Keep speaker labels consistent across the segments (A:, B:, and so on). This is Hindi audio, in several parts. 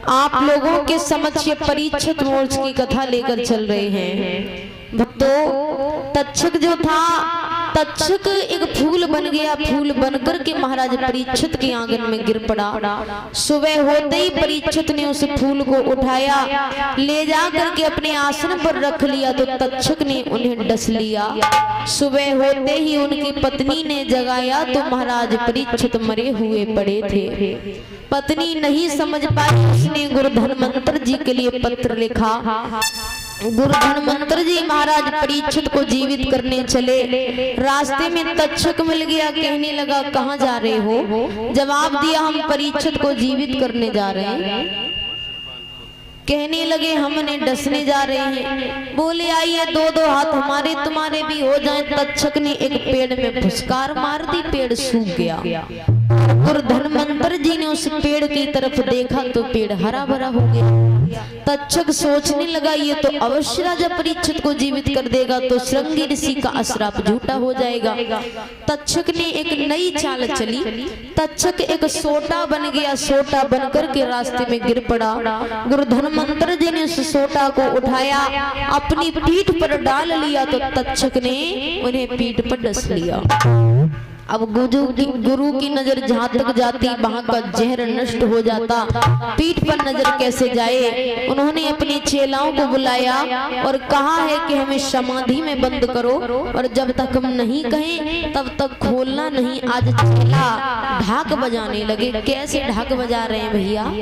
A: आप लोगों के समक्ष ये परीक्षित मोर्च की कथा लेकर चल रहे हैं। भक्तों, तक्षक जो था, तक्षक एक फूल बन गया। फूल बनकर के महाराज परीक्षित के आंगन में गिर पड़ा। सुबह होते ही परीक्षित ने उस फूल को उठाया, ले जा करके अपने आसन पर रख लिया तो तक्षक ने उन्हें डस लिया। सुबह होते ही उनकी पत्नी ने जगाया तो महाराज परीक्षित मरे हुए पड़े थे। पत्नी नहीं समझ पाई, उसने गुरु धन्वंतर जी के लिए पत्र लिखा। गुरु धन्वंतर जी महाराज परीक्षित को जीवित करने चले। रास्ते में तक्षक मिल गया, कहने लगा कहाँ जा रहे हो? जवाब दिया हम परीक्षित को जीवित करने जा रहे हैं। कहने लगे हमने डसने जा रहे हैं। बोले आइए दो दो हाथ हमारे तुम्हारे भी हो जाएं। तक्षक ने एक पेड़ में फुसकार मार दी, पेड़ सूख गया। गुरु धन्वंतर जी ने उस पेड़ की तरफ देखा तो पेड़ हरा भरा हो गया। तक्षक सोचने लगा ये तो अवश्य राजा परीक्षित को जीवित कर देगा, तो श्रृंगी ऋषि का अश्राप झूठा हो जाएगा। तक्षक ने एक नई चाल चली। तक्षक एक सोटा बन गया। सोटा बनकर के रास्ते में गिर पड़ा। गुरु धन्वंतर जी ने उस सोटा को उठाया, अपनी पीठ पर डाल लिया तो तक्षक ने उन्हें पीठ पर डस लिया। अब गुरु की नजर जहां तक जाती वहां का जहर नष्ट हो जाता, पीठ पर नजर कैसे जाए। उन्होंने अपने चेलाओं को बुलाया और कहा है कि हमें समाधि में बंद करो, और जब तक हम नहीं कहें तब तक खोलना नहीं। आज चेला ढाक बजाने लगे। कैसे ढाक बजा रहे हैं भैया?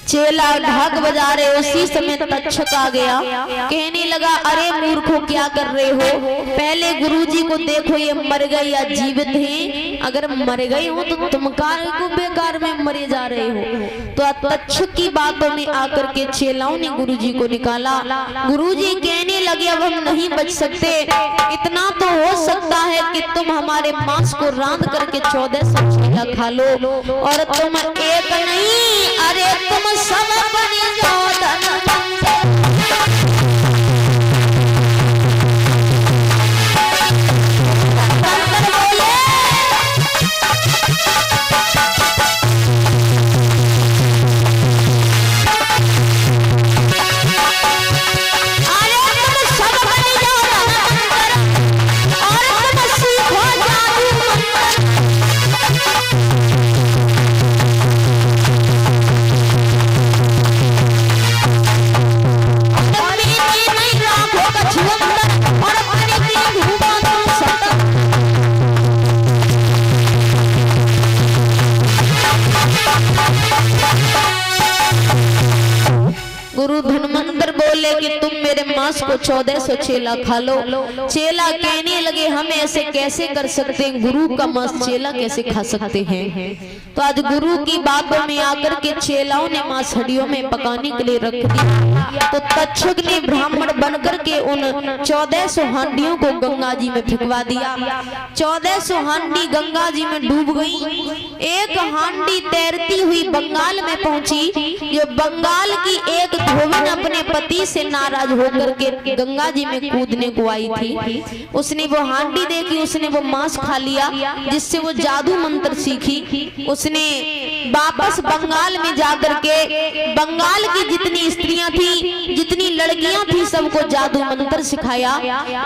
A: चेला ढाक बजा रहे, उसी समय तक्षक आ गया। कहने लगा अरे मूर्खों क्या कर रहे हो? पहले गुरुजी को देखो, ये मर गए या जीवित हैं। अगर मर गए हो तो तुम काहे को बेकार में मरे जा रहे हो? तो तक्षक की बातों में आकर के चेलाओं ने गुरुजी को निकाला। गुरुजी कहने लगे अब हम नहीं बच सकते। इतना तो हो सकता है कि तुम हमारे मांस को रांध करके 1400 चेला खा लो, और तुम एक नहीं अरे तुम सब बन जाओ धन्वंतर। गुरु धन्वंतर बोले कि तुम मेरे मांस को 1400 चेला खा लो। चेला कहने लगे हम ऐसे कैसे कर सकते हैं? गुरु का मांस चेला कैसे खा सकते हैं? तो आज गुरु की बातों में आकर के चेलाओं ने मांस हड्डियों में पकाने के लिए रख दिया। तो तक्षक ने ब्राह्मण बनकर के उन 1400 हांडियों को गंगा जी में फेंकवा दिया। 1400 हांडी गंगा जी में डूब गई। एक हांडी तैरती हुई बंगाल में पहुंची। जो बंगाल की एक धोबिन अपने पति से नाराज होकर के गंगा जी में कूदने को आई थी। उसने वो हांडी देखी, उसने वो मांस खा लिया, जिससे वो जादू मंत्र सीखी। उसने वापस बंगाल में जाकर के बंगाल की जितनी स्त्रियां थी, जितनी लड़कियां थी, सबको जादू मंत्र सिखाया।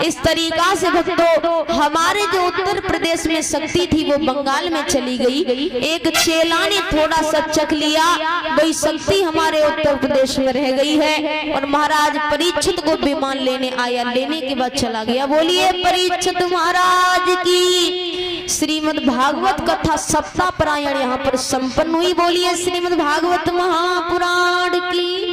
A: इस तरीका से भक्तों हमारे जो उत्तर प्रदेश में शक्ति थी वो बंगाल में चली गई। एक चेला ने थोड़ा सा चख लिया, वही शक्ति हमारे उत्तर प्रदेश में रह गई है। और महाराज परीक्षित को विमान लेने आया, लेने के बाद चला गया। बोलिए परीक्षित महाराज की। श्रीमद् भागवत कथा सप्ताह पारायण यहाँ पर संपन्न हुई। बोलिए श्रीमद् भागवत महापुराण की।